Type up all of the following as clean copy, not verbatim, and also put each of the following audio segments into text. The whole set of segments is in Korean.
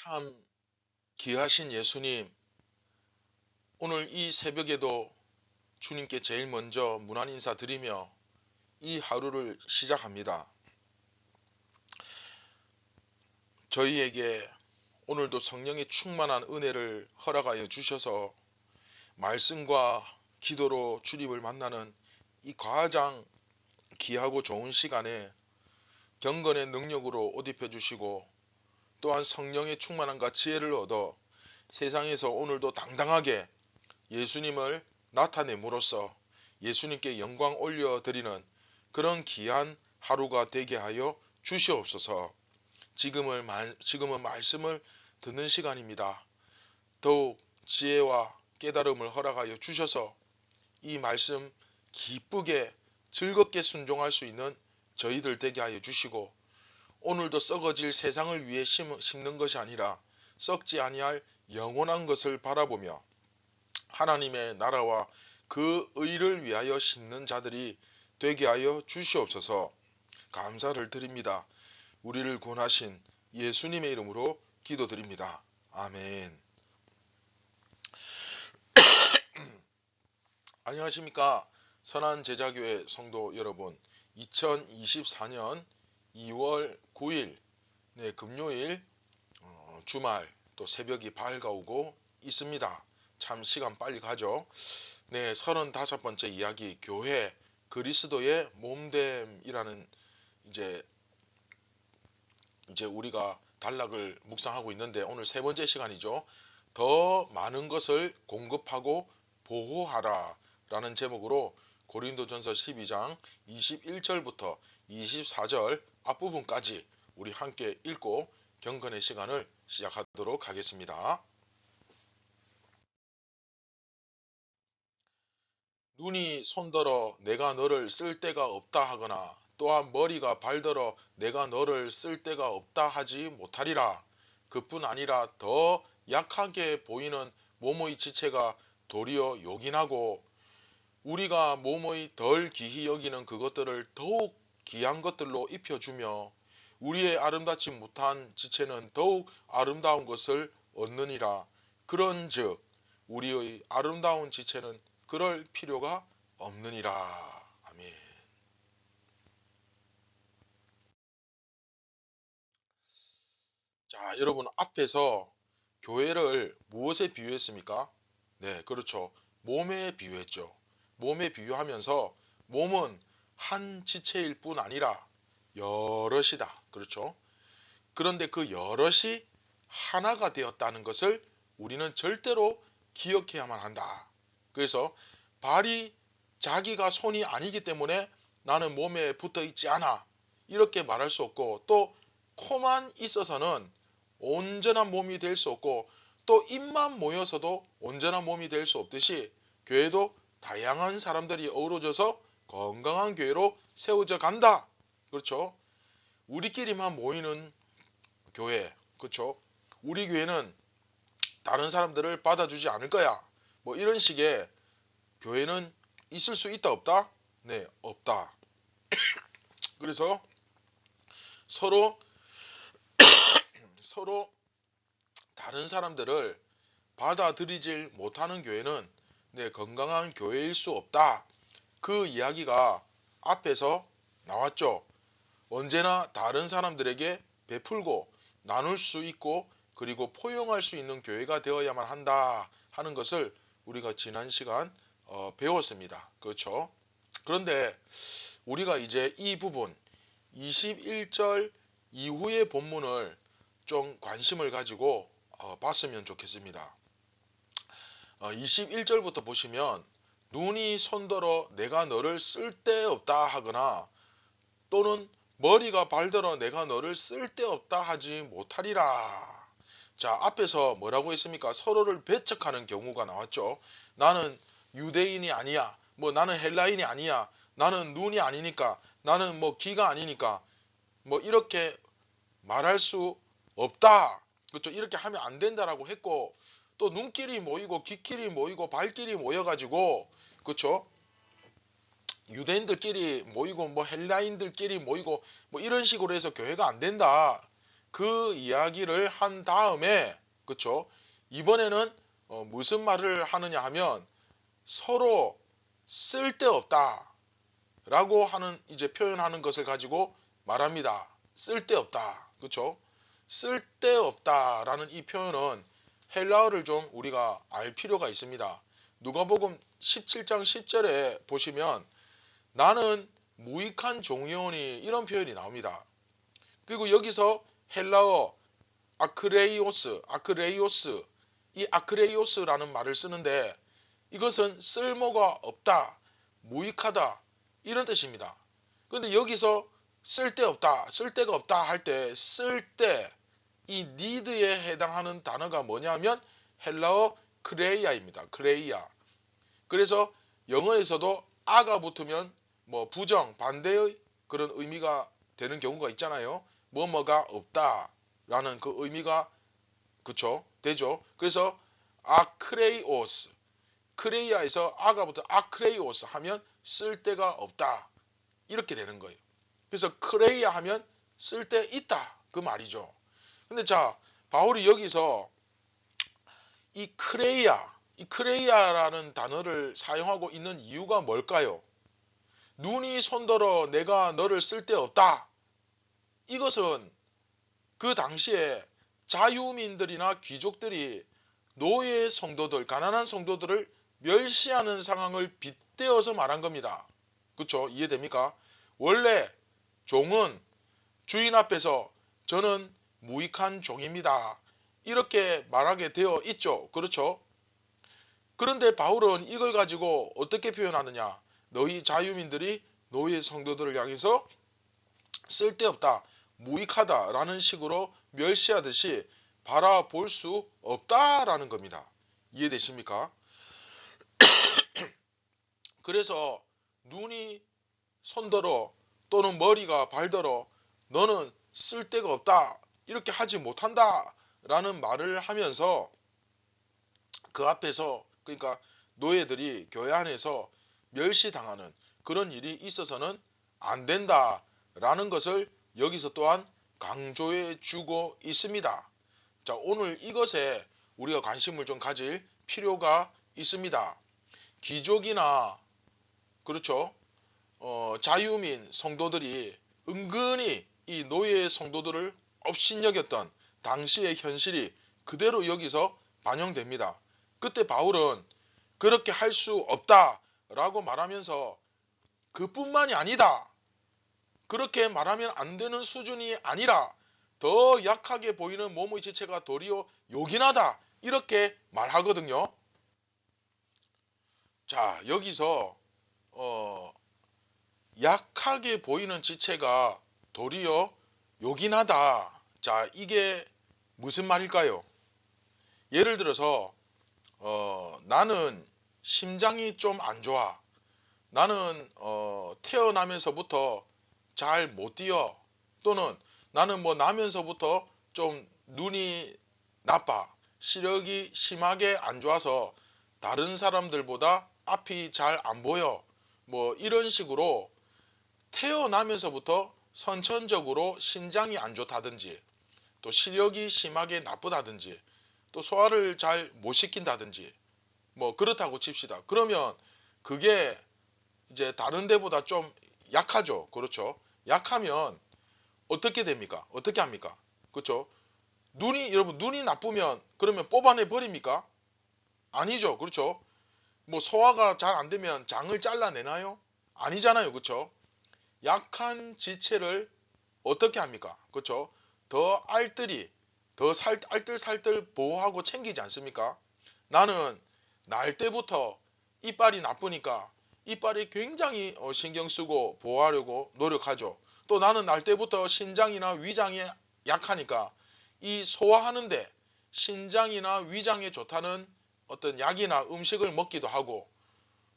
참 귀하신 예수님, 오늘 이 새벽에도 주님께 제일 먼저 문안 인사 드리며 이 하루를 시작합니다. 저희에게 오늘도 성령의 충만한 은혜를 허락하여 주셔서 말씀과 기도로 주님을 만나는 이 가장 귀하고 좋은 시간에 경건의 능력으로 옷 입혀 주시고 또한 성령의 충만함과 지혜를 얻어 세상에서 오늘도 당당하게 예수님을 나타냄으로써 예수님께 영광 올려드리는 그런 귀한 하루가 되게 하여 주시옵소서. 지금은 말씀을 듣는 시간입니다. 더욱 지혜와 깨달음을 허락하여 주셔서 이 말씀 기쁘게 즐겁게 순종할 수 있는 저희들 되게 하여 주시고, 오늘도 썩어질 세상을 위해 심는 것이 아니라 썩지 아니할 영원한 것을 바라보며 하나님의 나라와 그 의를 위하여 심는 자들이 되게 하여 주시옵소서. 감사를 드립니다. 우리를 구원하신 예수님의 이름으로 기도드립니다. 아멘. 안녕하십니까, 선한제자교회 성도 여러분. 2024년 2월 9일 금요일 주말 또 새벽이 밝아오고 있습니다. 참 시간 빨리 가죠. 35번째 이야기, 교회 그리스도의 몸됨이라는 이제 우리가 단락을 묵상하고 있는데, 오늘 세 번째 시간이죠. 더 많은 것을 공급하고 보호하라 라는 제목으로 고린도전서 12장 21절부터 24절 앞부분까지 우리 함께 읽고 경건의 시간을 시작하도록 하겠습니다. 눈이 손들어 내가 너를 쓸 데가 없다 하거나 또한 머리가 발들어 내가 너를 쓸 데가 없다 하지 못하리라. 그뿐 아니라 더 약하게 보이는 몸의 지체가 도리어 요긴하고 우리가 몸의 덜 귀히 여기는 그것들을 더욱 귀한 것들로 입혀주며 우리의 아름답지 못한 지체는 더욱 아름다운 것을 얻느니라. 그런즉 우리의 아름다운 지체는 그럴 필요가 없느니라. 아멘. 자, 여러분, 앞에서 교회를 무엇에 비유했습니까? 네, 그렇죠. 몸에 비유했죠. 몸에 비유하면서 몸은 한 지체일 뿐 아니라 여럿이다. 그렇죠. 그런데 그 여럿이 하나가 되었다는 것을 우리는 절대로 기억해야만 한다. 그래서 발이 자기가 손이 아니기 때문에 나는 몸에 붙어 있지 않아, 이렇게 말할 수 없고, 또 코만 있어서는 온전한 몸이 될 수 없고, 또 입만 모여서도 온전한 몸이 될 수 없듯이 교회도 다양한 사람들이 어우러져서 건강한 교회로 세워져 간다. 그렇죠. 우리끼리만 모이는 교회, 그렇죠. 우리 교회는 다른 사람들을 받아주지 않을 거야, 뭐 이런 식의 교회는 있을 수 있다 없다? 네, 없다. 그래서 서로 다른 사람들을 받아들이질 못하는 교회는 건강한 교회일 수 없다. 그 이야기가 앞에서 나왔죠. 언제나 다른 사람들에게 베풀고 나눌 수 있고 그리고 포용할 수 있는 교회가 되어야만 한다 하는 것을 우리가 지난 시간 배웠습니다. 그렇죠. 그런데 우리가 이제 이 부분 21절 이후의 본문을 좀 관심을 가지고 봤으면 좋겠습니다. 21절부터 보시면 눈이 손들어 내가 너를 쓸데없다 하거나 또는 머리가 발들어 내가 너를 쓸데없다 하지 못하리라. 자, 앞에서 뭐라고 했습니까? 서로를 배척하는 경우가 나왔죠. 나는 유대인이 아니야, 뭐 나는 헬라인이 아니야, 나는 눈이 아니니까, 나는 뭐 귀가 아니니까, 뭐 이렇게 말할 수 없다. 그렇죠. 이렇게 하면 안 된다라고 했고, 또 눈길이 모이고 귀길이 모이고 발길이 모여가지고, 그렇죠, 유대인들끼리 모이고 뭐 헬라인들끼리 모이고 뭐 이런 식으로 해서 교회가 안 된다. 그 이야기를 한 다음에 그쵸? 이번에는 무슨 말을 하느냐 하면 서로 쓸데없다 라고 하는 이제 표현하는 것을 가지고 말합니다. 쓸데없다. 그쵸? 쓸데없다 라는 이 표현은 헬라어를 좀 우리가 알 필요가 있습니다. 누가복음 17장 10절에 보시면 나는 무익한 종이오니 이런 표현이 나옵니다. 그리고 여기서 헬라어 아크레이오스, 이 아크레이오스라는 말을 쓰는데 이것은 쓸모가 없다, 무익하다 이런 뜻입니다. 그런데 여기서 쓸데없다, 쓸데가 없다 할 때 쓸데, 이 need에 해당하는 단어가 뭐냐면 헬라어 크레이아입니다. 크레이아. 그래서 영어에서도 아가 붙으면 뭐 부정, 반대의 그런 의미가 되는 경우가 있잖아요. 뭐뭐가 없다 라는 그 의미가 그쵸? 되죠. 그래서 아크레이오스, 크레이아에서 아가 붙어 아크레이오스 하면 쓸데가 없다 이렇게 되는 거예요. 그래서 크레이아 하면 쓸데 있다 그 말이죠. 근데 자, 바울이 여기서 이 크레이아라는 단어를 사용하고 있는 이유가 뭘까요? 눈이 손들어 내가 너를 쓸데없다. 이것은 그 당시에 자유민들이나 귀족들이 노예 성도들, 가난한 성도들을 멸시하는 상황을 빗대어서 말한 겁니다. 그쵸? 이해됩니까? 원래 종은 주인 앞에서 저는 무익한 종입니다. 이렇게 말하게 되어 있죠. 그렇죠? 그런데 바울은 이걸 가지고 어떻게 표현하느냐? 너희 자유민들이 노예 성도들을 향해서 쓸데없다, 무익하다라는 식으로 멸시하듯이 바라볼 수 없다라는 겁니다. 이해되십니까? 그래서 눈이 손들어 또는 머리가 발들어 너는 쓸데가 없다 이렇게 하지 못한다 라는 말을 하면서 그 앞에서 그러니까 노예들이 교회 안에서 멸시당하는 그런 일이 있어서는 안 된다 라는 것을 여기서 또한 강조해 주고 있습니다. 자, 오늘 이것에 우리가 관심을 좀 가질 필요가 있습니다. 귀족이나 그렇죠? 자유민 성도들이 은근히 이 노예 성도들을 업신여겼던 당시의 현실이 그대로 여기서 반영됩니다. 그때 바울은 그렇게 할 수 없다 라고 말하면서 그뿐만이 아니다. 그렇게 말하면 안 되는 수준이 아니라 더 약하게 보이는 몸의 지체가 도리어 요긴하다 이렇게 말하거든요. 자, 여기서 약하게 보이는 지체가 도리어 요긴하다. 자, 이게 무슨 말일까요? 예를 들어서 나는 심장이 좀 안 좋아. 나는 태어나면서부터 잘 못 뛰어. 또는 나는 뭐 나면서부터 좀 눈이 나빠. 시력이 심하게 안 좋아서 다른 사람들보다 앞이 잘 안 보여. 뭐 이런 식으로 태어나면서부터 선천적으로 신장이 안 좋다든지 또 시력이 심하게 나쁘다든지 또 소화를 잘 못 시킨다든지 뭐 그렇다고 칩시다. 그러면 그게 이제 다른 데보다 좀 약하죠. 그렇죠? 약하면 어떻게 됩니까? 어떻게 합니까? 그렇죠? 여러분 눈이 나쁘면 그러면 뽑아내 버립니까? 아니죠. 그렇죠? 뭐 소화가 잘 안 되면 장을 잘라내나요? 아니잖아요. 그렇죠? 약한 지체를 어떻게 합니까? 그렇죠? 더 알뜰히 더 알뜰살뜰 보호하고 챙기지 않습니까? 나는 날 때부터 이빨이 나쁘니까 이빨이 굉장히 신경 쓰고 보호하려고 노력하죠. 또 나는 날 때부터 신장이나 위장이 약하니까 이 소화하는데 신장이나 위장에 좋다는 어떤 약이나 음식을 먹기도 하고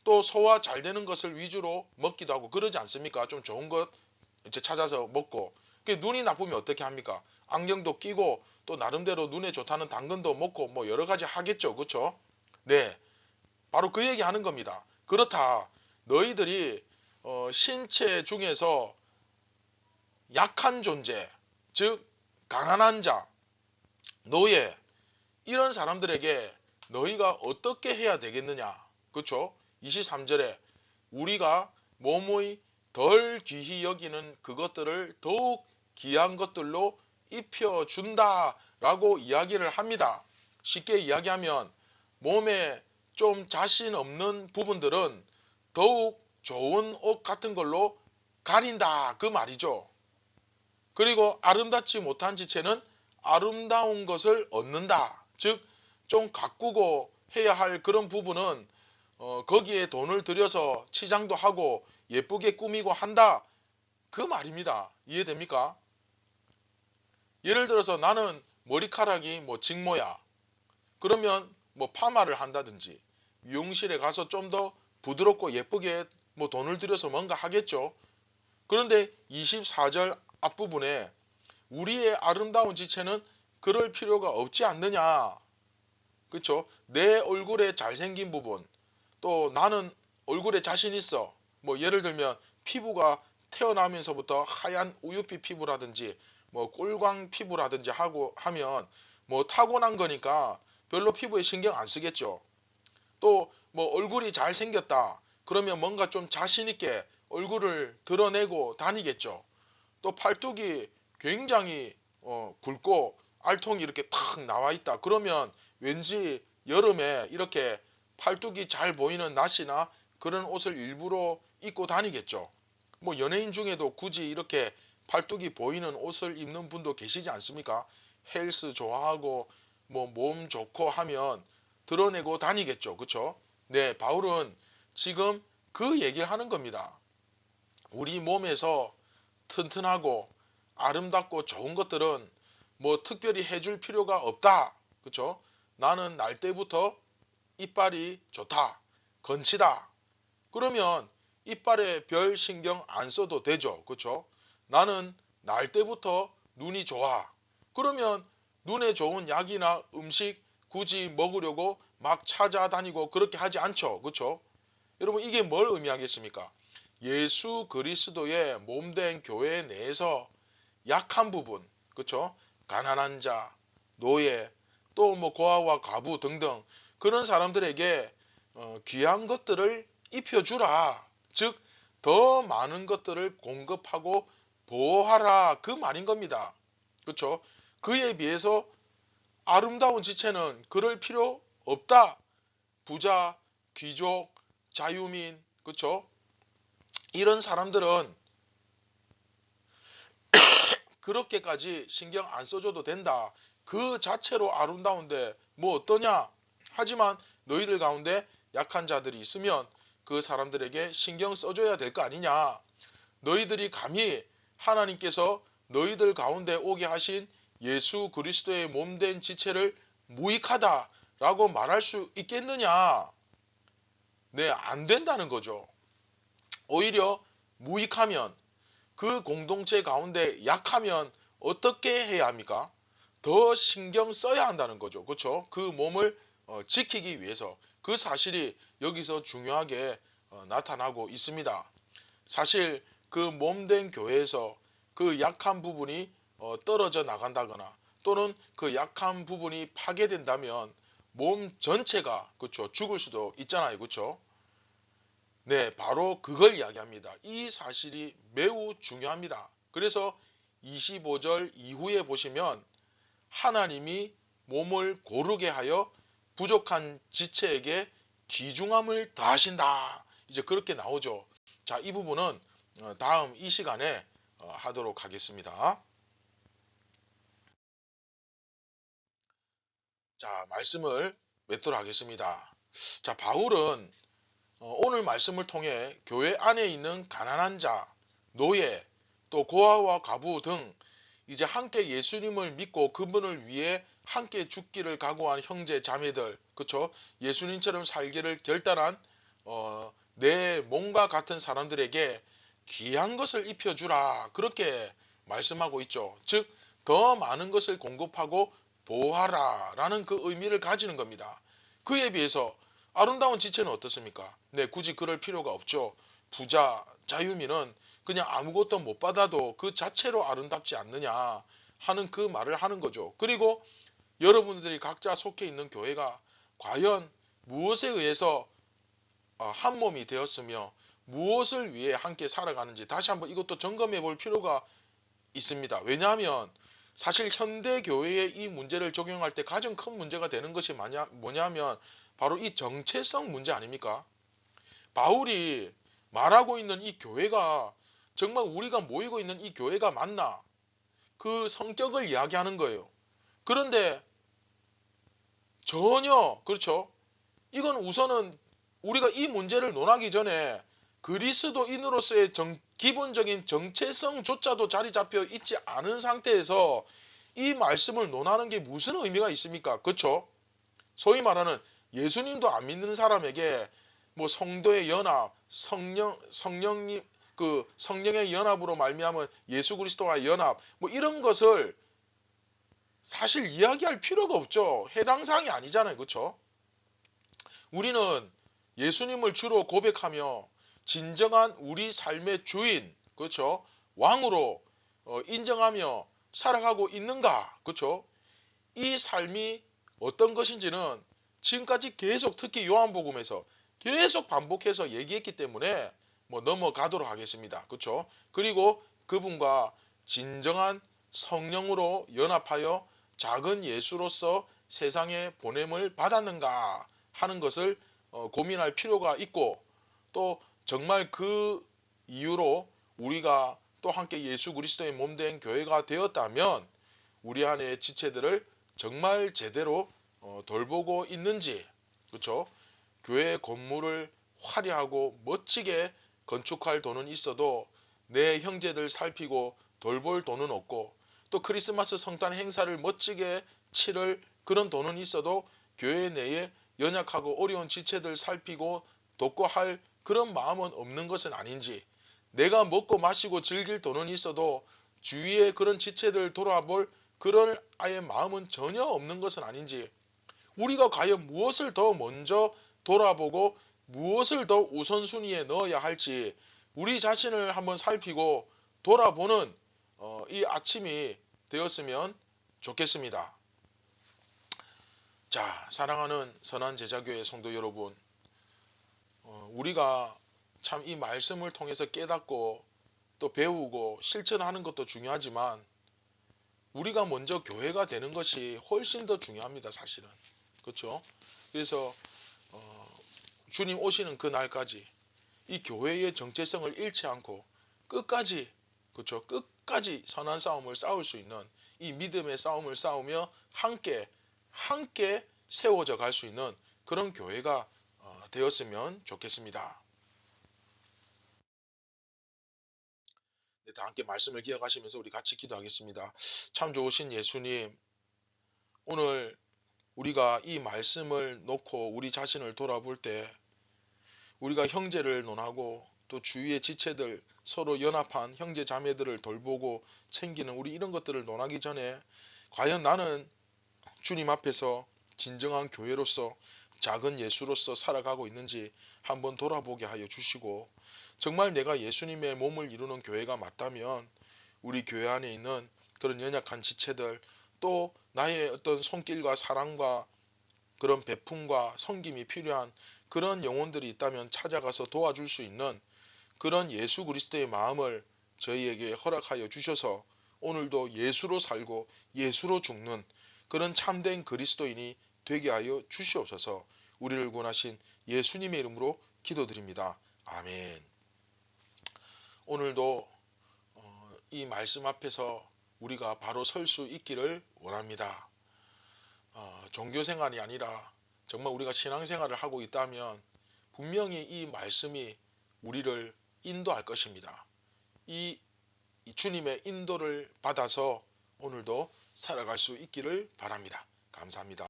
또 소화 잘 되는 것을 위주로 먹기도 하고 그러지 않습니까? 좀 좋은 것 이제 찾아서 먹고 눈이 나쁘면 어떻게 합니까? 안경도 끼고 또 나름대로 눈에 좋다는 당근도 먹고 뭐 여러 가지 하겠죠. 그렇죠? 네. 바로 그 얘기 하는 겁니다. 그렇다. 너희들이 신체 중에서 약한 존재, 즉 가난한 자, 노예, 이런 사람들에게 너희가 어떻게 해야 되겠느냐. 그렇죠? 23절에 우리가 몸의 덜 귀히 여기는 그것들을 더욱 귀한 것들로 입혀준다 라고 이야기를 합니다. 쉽게 이야기하면 몸에 좀 자신 없는 부분들은 더욱 좋은 옷 같은 걸로 가린다 그 말이죠. 그리고 아름답지 못한 지체는 아름다운 것을 얻는다. 즉 좀 가꾸고 해야 할 그런 부분은 거기에 돈을 들여서 치장도 하고 예쁘게 꾸미고 한다 그 말입니다. 이해됩니까? 예를 들어서 나는 머리카락이 뭐 직모야. 그러면 뭐 파마를 한다든지 미용실에 가서 좀 더 부드럽고 예쁘게 뭐 돈을 들여서 뭔가 하겠죠. 그런데 24절 앞부분에 우리의 아름다운 지체는 그럴 필요가 없지 않느냐. 그렇죠? 내 얼굴에 잘생긴 부분, 또 나는 얼굴에 자신 있어. 뭐 예를 들면 피부가 태어나면서부터 하얀 우유빛 피부라든지 뭐 꿀광 피부라든지 하고 하면 뭐 타고난 거니까 별로 피부에 신경 안 쓰겠죠. 또 뭐 얼굴이 잘생겼다. 그러면 뭔가 좀 자신 있게 얼굴을 드러내고 다니겠죠. 또 팔뚝이 굉장히 굵고 알통이 이렇게 탁 나와 있다. 그러면 왠지 여름에 이렇게 팔뚝이 잘 보이는 나시나 그런 옷을 일부러 입고 다니겠죠. 뭐 연예인 중에도 굳이 이렇게 팔뚝이 보이는 옷을 입는 분도 계시지 않습니까? 헬스 좋아하고 뭐 몸 좋고 하면 드러내고 다니겠죠. 그쵸? 네, 바울은 지금 그 얘기를 하는 겁니다. 우리 몸에서 튼튼하고 아름답고 좋은 것들은 뭐 특별히 해줄 필요가 없다. 그쵸? 나는 날 때부터 이빨이 좋다. 건치다. 그러면 이빨에 별 신경 안 써도 되죠. 그쵸? 나는 날 때부터 눈이 좋아. 그러면 눈에 좋은 약이나 음식 굳이 먹으려고 막 찾아다니고 그렇게 하지 않죠. 그쵸? 여러분 이게 뭘 의미하겠습니까? 예수 그리스도의 몸된 교회 내에서 약한 부분, 그쵸? 가난한 자, 노예, 또 뭐 고아와 과부 등등 그런 사람들에게 귀한 것들을 입혀주라. 즉, 더 많은 것들을 공급하고 보호하라. 그 말인 겁니다. 그쵸? 그에 비해서 아름다운 지체는 그럴 필요 없다. 부자, 귀족, 자유민, 그쵸? 이런 사람들은 그렇게까지 신경 안 써줘도 된다. 그 자체로 아름다운데 뭐 어떠냐? 하지만 너희들 가운데 약한 자들이 있으면 그 사람들에게 신경 써줘야 될 거 아니냐? 너희들이 감히 하나님께서 너희들 가운데 오게 하신 예수 그리스도의 몸된 지체를 무익하다라고 말할 수 있겠느냐? 네, 안 된다는 거죠. 오히려 무익하면 그 공동체 가운데 약하면 어떻게 해야 합니까? 더 신경 써야 한다는 거죠. 그렇죠? 그 몸을 지키기 위해서 그 사실이 여기서 중요하게 나타나고 있습니다. 사실 그 몸된 교회에서 그 약한 부분이 떨어져 나간다거나 또는 그 약한 부분이 파괴된다면 몸 전체가 그렇죠 죽을 수도 있잖아요. 그렇죠? 네, 바로 그걸 이야기합니다. 이 사실이 매우 중요합니다. 그래서 25절 이후에 보시면 하나님이 몸을 고르게 하여 부족한 지체에게 귀중함을 더하신다. 이제 그렇게 나오죠. 자, 이 부분은 다음 이 시간에 하도록 하겠습니다. 자, 말씀을 맺도록 하겠습니다. 자, 바울은 오늘 말씀을 통해 교회 안에 있는 가난한 자, 노예, 또 고아와 과부 등 이제 함께 예수님을 믿고 그분을 위해 함께 죽기를 각오한 형제 자매들, 그쵸? 예수님처럼 살기를 결단한 내 몸과 같은 사람들에게 귀한 것을 입혀주라. 그렇게 말씀하고 있죠. 즉, 더 많은 것을 공급하고 보호하라 라는 그 의미를 가지는 겁니다. 그에 비해서 아름다운 지체는 어떻습니까? 네, 굳이 그럴 필요가 없죠. 부자, 자유민은 그냥 아무것도 못 받아도 그 자체로 아름답지 않느냐. 하는 그 말을 하는 거죠. 그리고 여러분들이 각자 속해 있는 교회가 과연 무엇에 의해서 한 몸이 되었으며 무엇을 위해 함께 살아가는지 다시 한번 이것도 점검해 볼 필요가 있습니다. 왜냐하면 사실 현대 교회의 이 문제를 적용할 때 가장 큰 문제가 되는 것이 뭐냐면 바로 이 정체성 문제 아닙니까? 바울이 말하고 있는 이 교회가 정말 우리가 모이고 있는 이 교회가 맞나? 그 성격을 이야기하는 거예요. 그런데 전혀 그렇죠. 이건 우선은 우리가 이 문제를 논하기 전에 그리스도인으로서의 기본적인 정체성조차도 자리 잡혀 있지 않은 상태에서 이 말씀을 논하는 게 무슨 의미가 있습니까? 그렇죠? 소위 말하는 예수님도 안 믿는 사람에게 뭐 성도의 연합, 성령님 그 성령의 연합으로 말미암은 예수 그리스도와의 연합 뭐 이런 것을 사실 이야기할 필요가 없죠. 해당 사항이 아니잖아요. 그렇죠? 우리는 예수님을 주로 고백하며 진정한 우리 삶의 주인, 그렇죠? 왕으로 인정하며 살아가고 있는가? 그렇죠? 이 삶이 어떤 것인지는 지금까지 계속 특히 요한복음에서 계속 반복해서 얘기했기 때문에 뭐 넘어가도록 하겠습니다. 그렇죠? 그리고 그분과 진정한 성령으로 연합하여 작은 예수로서 세상에 보냄을 받았는가 하는 것을 고민할 필요가 있고 또 정말 그 이유로 우리가 또 함께 예수 그리스도의 몸된 교회가 되었다면 우리 안의 지체들을 정말 제대로 돌보고 있는지 그렇죠? 교회 건물을 화려하고 멋지게 건축할 돈은 있어도 내 형제들 살피고 돌볼 돈은 없고 또 크리스마스 성탄 행사를 멋지게 치를 그런 돈은 있어도 교회 내에 연약하고 어려운 지체들 살피고 돕고 할 그런 마음은 없는 것은 아닌지 내가 먹고 마시고 즐길 돈은 있어도 주위의 그런 지체들 돌아볼 그런 아예 마음은 전혀 없는 것은 아닌지 우리가 과연 무엇을 더 먼저 돌아보고 무엇을 더 우선순위에 넣어야 할지 우리 자신을 한번 살피고 돌아보는 이 아침이 되었으면 좋겠습니다. 자, 사랑하는 선한 제자교회 성도 여러분, 우리가 참 이 말씀을 통해서 깨닫고 또 배우고 실천하는 것도 중요하지만 우리가 먼저 교회가 되는 것이 훨씬 더 중요합니다. 사실은. 그렇죠? 그래서 주님 오시는 그 날까지 이 교회의 정체성을 잃지 않고 끝까지 그렇죠? 끝까지 선한 싸움을 싸울 수 있는 이 믿음의 싸움을 싸우며 함께 세워져 갈 수 있는 그런 교회가 되었으면 좋겠습니다. 네, 다 함께 말씀을 기억하시면서 우리 같이 기도하겠습니다. 참 좋으신 예수님, 오늘 우리가 이 말씀을 놓고 우리 자신을 돌아볼 때 우리가 형제를 논하고 또 주위의 지체들 서로 연합한 형제 자매들을 돌보고 챙기는 우리 이런 것들을 논하기 전에 과연 나는 주님 앞에서 진정한 교회로서 작은 예수로서 살아가고 있는지 한번 돌아보게 하여 주시고 정말 내가 예수님의 몸을 이루는 교회가 맞다면 우리 교회 안에 있는 그런 연약한 지체들 또 나의 어떤 손길과 사랑과 그런 베품과 섬김이 필요한 그런 영혼들이 있다면 찾아가서 도와줄 수 있는 그런 예수 그리스도의 마음을 저희에게 허락하여 주셔서 오늘도 예수로 살고 예수로 죽는 그런 참된 그리스도인이 되게 하여 주시옵소서. 우리를 구원하신 예수님의 이름으로 기도드립니다. 아멘. 오늘도 이 말씀 앞에서 우리가 바로 설 수 있기를 원합니다. 종교생활이 아니라 정말 우리가 신앙생활을 하고 있다면 분명히 이 말씀이 우리를 인도할 것입니다. 이 주님의 인도를 받아서 오늘도 살아갈 수 있기를 바랍니다. 감사합니다.